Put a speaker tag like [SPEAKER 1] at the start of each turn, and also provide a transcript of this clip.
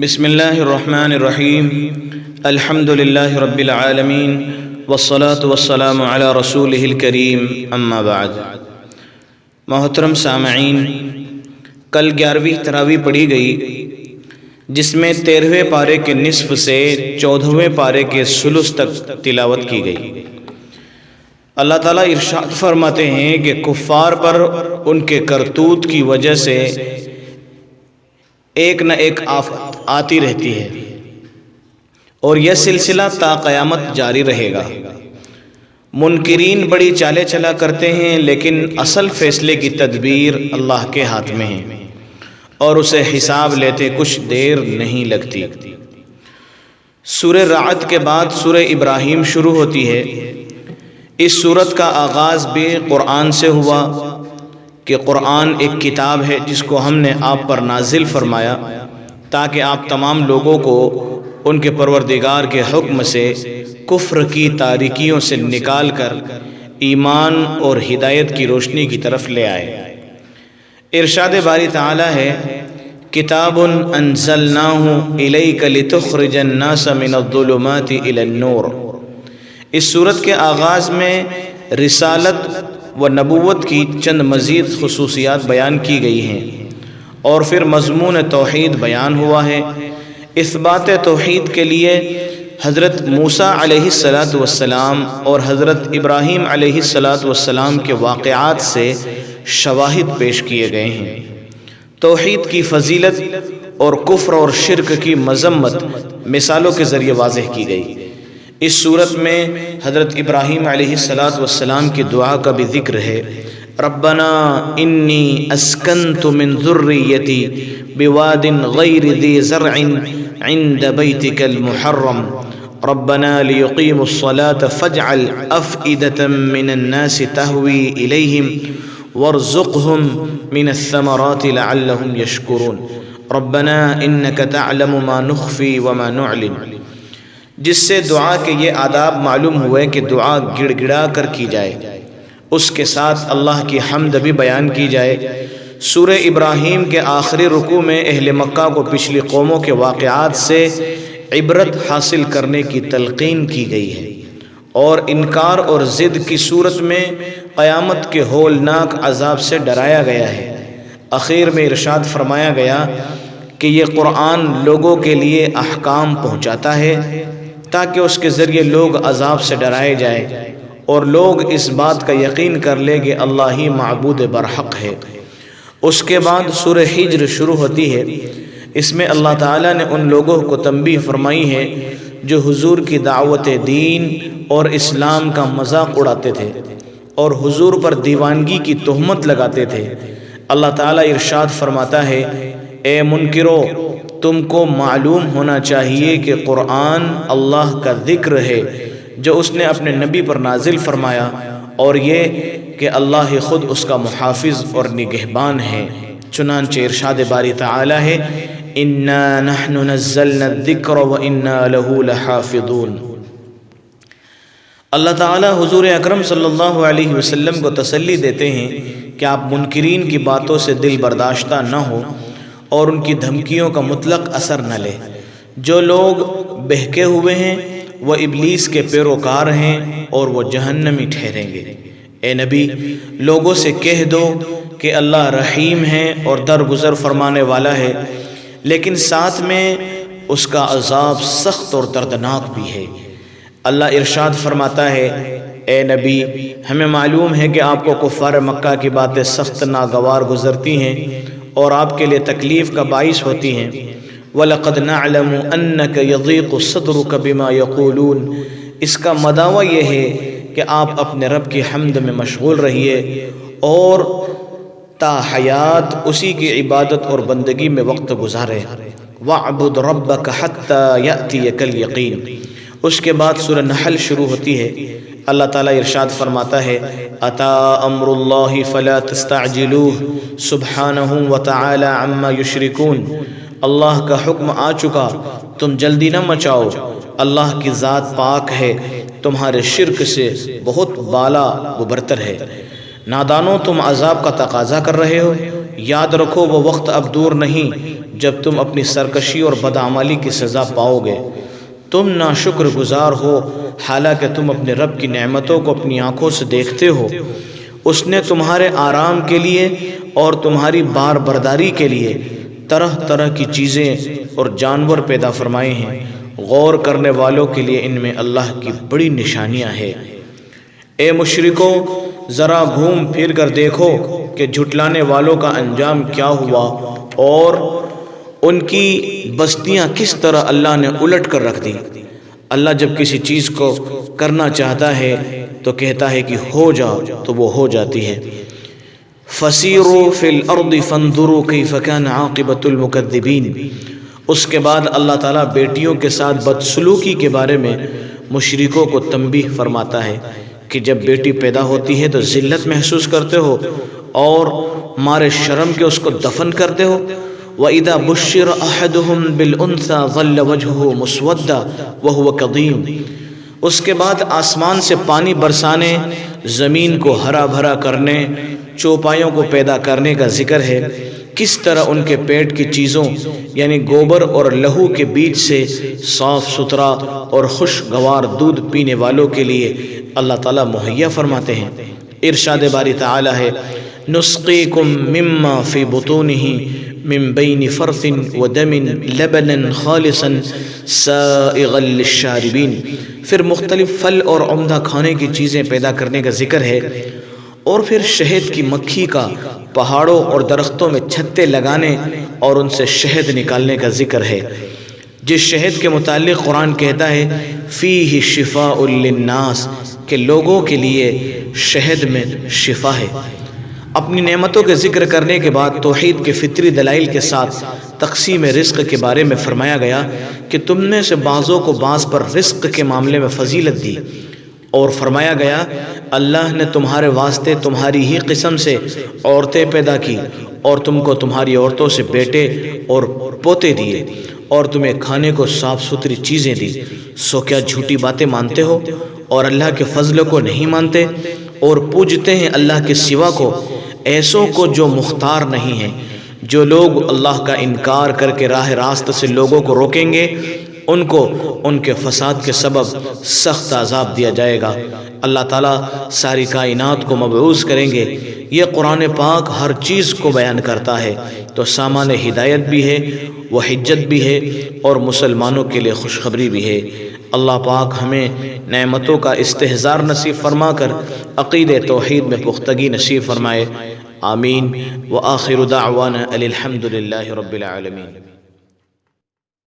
[SPEAKER 1] بسم اللہ الرحمن الرحیم الحمد للہ رب العالمین والصلاة والسلام علی رسولہ الکریم اما بعد۔ محترم سامعین، کل 11ویں تراویح پڑھی گئی جس میں 13ویں پارے کے نصف سے 14ویں پارے کے ثلث تک تلاوت کی گئی۔ اللہ تعالیٰ ارشاد فرماتے ہیں کہ کفار پر ان کے کرتوت کی وجہ سے ایک نہ ایک آفت آتی رہتی ہے اور یہ سلسلہ تا قیامت جاری رہے گا۔ منکرین بڑی چالیں چلا کرتے ہیں، لیکن اصل فیصلے کی تدبیر اللہ کے ہاتھ میں ہے اور اسے حساب لیتے کچھ دیر نہیں لگتی۔ سورہ رعد کے بعد سورہ ابراہیم شروع ہوتی ہے۔ اس سورت کا آغاز بھی قرآن سے ہوا کہ قرآن ایک کتاب ہے جس کو ہم نے آپ پر نازل فرمایا تاکہ آپ تمام لوگوں کو ان کے پروردگار کے حکم سے کفر کی تاریکیوں سے نکال کر ایمان اور ہدایت کی روشنی کی طرف لے آئے۔ ارشاد باری تعالی ہے، کتاب انزلناہ الیک لتخرج الناس من الظلمات الی النور۔ اس سورت کے آغاز میں رسالت و نبوت کی چند مزید خصوصیات بیان کی گئی ہیں اور پھر مضمون توحید بیان ہوا ہے۔ اثبات توحید کے لیے حضرت موسیٰ علیہ السلام اور حضرت ابراہیم علیہ السلام کے واقعات سے شواہد پیش کیے گئے ہیں۔ توحید کی فضیلت اور کفر اور شرک کی مذمت مثالوں کے ذریعے واضح کی گئی۔ اس صورت میں حضرت ابراہیم علیہ السلام کی دعا کا بھی ذکر ہے، ربنا انی اسکنت من ذریتی بواد غیر ذی زرع عند بیتک المحرم ربنا لیقیموا الصلاة فاجعل افئدة من الناس تہوی الیہم وارزقهم من الثمرات لعلهم یشکرون ربنا انک تعلم ما نخفی وما نعلن، جس سے دعا کے یہ آداب معلوم ہوئے کہ دعا گڑ گڑا کر کی جائے، اس کے ساتھ اللہ کی حمد بھی بیان کی جائے۔ سورہ ابراہیم کے آخری رکوع میں اہل مکہ کو پچھلی قوموں کے واقعات سے عبرت حاصل کرنے کی تلقین کی گئی ہے اور انکار اور ضد کی صورت میں قیامت کے ہولناک عذاب سے ڈرایا گیا ہے۔ اخیر میں ارشاد فرمایا گیا کہ یہ قرآن لوگوں کے لیے احکام پہنچاتا ہے تاکہ اس کے ذریعے لوگ عذاب سے ڈرائے جائیں اور لوگ اس بات کا یقین کر لیں کہ اللہ ہی معبود برحق ہے۔ اس کے بعد سورہ ہجر شروع ہوتی ہے۔ اس میں اللہ تعالیٰ نے ان لوگوں کو تنبیہ فرمائی ہے جو حضور کی دعوت دین اور اسلام کا مذاق اڑاتے تھے اور حضور پر دیوانگی کی تہمت لگاتے تھے۔ اللہ تعالیٰ ارشاد فرماتا ہے، اے منکرو، تم کو معلوم ہونا چاہیے کہ قرآن اللہ کا ذکر ہے جو اس نے اپنے نبی پر نازل فرمایا، اور یہ کہ اللہ ہی خود اس کا محافظ اور نگہبان ہے۔ چنانچہ ارشاد باری تعالی ہے، اِنَّا نَحْنُ نَزَّلْنَا الذِّكْرَ وَإِنَّا لَهُ لَحَافِظُونَ۔ اللہ تعالیٰ حضور اکرم صلی اللہ علیہ وسلم کو تسلی دیتے ہیں کہ آپ منکرین کی باتوں سے دل برداشتہ نہ ہو اور ان کی دھمکیوں کا مطلق اثر نہ لے۔ جو لوگ بہکے ہوئے ہیں وہ ابلیس کے پیروکار ہیں اور وہ جہنمی ٹھہریں گے۔ اے نبی، لوگوں سے کہہ دو کہ اللہ رحیم ہے اور درگزر فرمانے والا ہے، لیکن ساتھ میں اس کا عذاب سخت اور دردناک بھی ہے۔ اللہ ارشاد فرماتا ہے، اے نبی، ہمیں معلوم ہے کہ آپ کو کفار مکہ کی باتیں سخت ناگوار گزرتی ہیں اور آپ کے لیے تکلیف کا باعث ہوتی ہیں۔ وَلَقَدْ نَعْلَمُ أَنَّكَ يَضِيقُ صَدْرُكَ بِمَا يَقُولُونَ، اس کا مداوع یہ ہے کہ آپ اپنے رب کی حمد میں مشغول رہیے اور تا حیات اسی کی عبادت اور بندگی میں وقت گزارے۔ وَاعْبُدْ رَبَّكَ حَتَّى يَأْتِيَكَ الْيَقِينُ۔ اس کے بعد سورہ نحل شروع ہوتی ہے۔ اللہ تعالیٰ ارشاد فرماتا ہے، اتا امر اللہ فلا تستعجلوہ سبحانہ وتعالی عما یشرکون۔ اللہ کا حکم آ چکا، تم جلدی نہ مچاؤ، اللہ کی ذات پاک ہے، تمہارے شرک سے بہت بالا و برتر ہے۔ نادانوں، تم عذاب کا تقاضا کر رہے ہو، یاد رکھو وہ وقت اب دور نہیں جب تم اپنی سرکشی اور بدعملی کی سزا پاؤ گے۔ تم ناشکر گزار ہو حالانکہ تم اپنے رب کی نعمتوں کو اپنی آنکھوں سے دیکھتے ہو۔ اس نے تمہارے آرام کے لیے اور تمہاری بار برداری کے لیے طرح طرح کی چیزیں اور جانور پیدا فرمائے ہیں۔ غور کرنے والوں کے لیے ان میں اللہ کی بڑی نشانیاں ہیں۔ اے مشرکو، ذرا گھوم پھر کر دیکھو کہ جھٹلانے والوں کا انجام کیا ہوا اور ان کی بستیاں کس طرح اللہ نے الٹ کر رکھ دی۔ اللہ جب کسی چیز کو کرنا چاہتا ہے تو کہتا ہے کہ ہو جا تو وہ ہو جاتی ہے۔ فَسِيرُوا فِي الْأَرْضِ فَانْظُرُوا كَيْفَ كَانَ عَاقِبَةُ الْمُكَذِّبِينَ۔ اس کے بعد اللہ تعالیٰ بیٹیوں کے ساتھ بدسلوکی کے بارے میں مشرکوں کو تنبیہ فرماتا ہے کہ جب بیٹی پیدا ہوتی ہے تو ذلت محسوس کرتے ہو اور مارے شرم کے اس کو دفن کرتے ہو۔ وَإِذَا بُشِّرَ أَحَدُهُمْ بِالْأُنْثَى ظَلَّ وَجْهُهُ مُسْوَدًّا وَهُوَ كَظِيمٌ۔ اس کے بعد آسمان سے پانی برسانے، زمین کو ہرا بھرا کرنے، چوپایوں کو پیدا کرنے کا ذکر ہے۔ کس طرح ان کے پیٹ کی چیزوں یعنی گوبر اور لہو کے بیچ سے صاف ستھرا اور خوشگوار دودھ پینے والوں کے لیے اللہ تعالیٰ مہیا فرماتے ہیں۔ ارشاد باری تعالیٰ ہے نسقیکم مما فی بطونہ من بین فرث ودم لبنا خالصا سائغا للشاربین۔ پھر مختلف پھل اور عمدہ کھانے کی چیزیں پیدا کرنے کا ذکر ہے، اور پھر شہد کی مکھی کا پہاڑوں اور درختوں میں چھتے لگانے اور ان سے شہد نکالنے کا ذکر ہے، جس شہد کے متعلق قرآن کہتا ہے فیہ شفاء للناس، کہ لوگوں کے لیے شہد میں شفا ہے۔ اپنی نعمتوں کے ذکر کرنے کے بعد توحید کے فطری دلائل کے ساتھ تقسیم رزق کے بارے میں فرمایا گیا کہ تم میں سے بعضوں کو بعض پر رزق کے معاملے میں فضیلت دی، اور فرمایا گیا اللہ نے تمہارے واسطے تمہاری ہی قسم سے عورتیں پیدا کی اور تم کو تمہاری عورتوں سے بیٹے اور پوتے دیے اور تمہیں کھانے کو صاف ستھری چیزیں دی۔ سو کیا جھوٹی باتیں مانتے ہو اور اللہ کے فضل کو نہیں مانتے اور پوجتے ہیں اللہ کے سوا کو، ایسوں کو جو مختار نہیں ہیں۔ جو لوگ اللہ کا انکار کر کے راہ راست سے لوگوں کو روکیں گے ان کو ان کے فساد کے سبب سخت عذاب دیا جائے گا۔ اللہ تعالیٰ ساری کائنات کو مبعوث کریں گے۔ یہ قرآن پاک ہر چیز کو بیان کرتا ہے تو سامان ہدایت بھی ہے، وہ حجت بھی ہے اور مسلمانوں کے لیے خوشخبری بھی ہے۔ اللہ پاک ہمیں نعمتوں کا استحضار نصیب فرما کر عقید توحید میں پختگی نصیب فرمائے، آمین۔ وآخر دعوانا الحمد للہ رب العالمین۔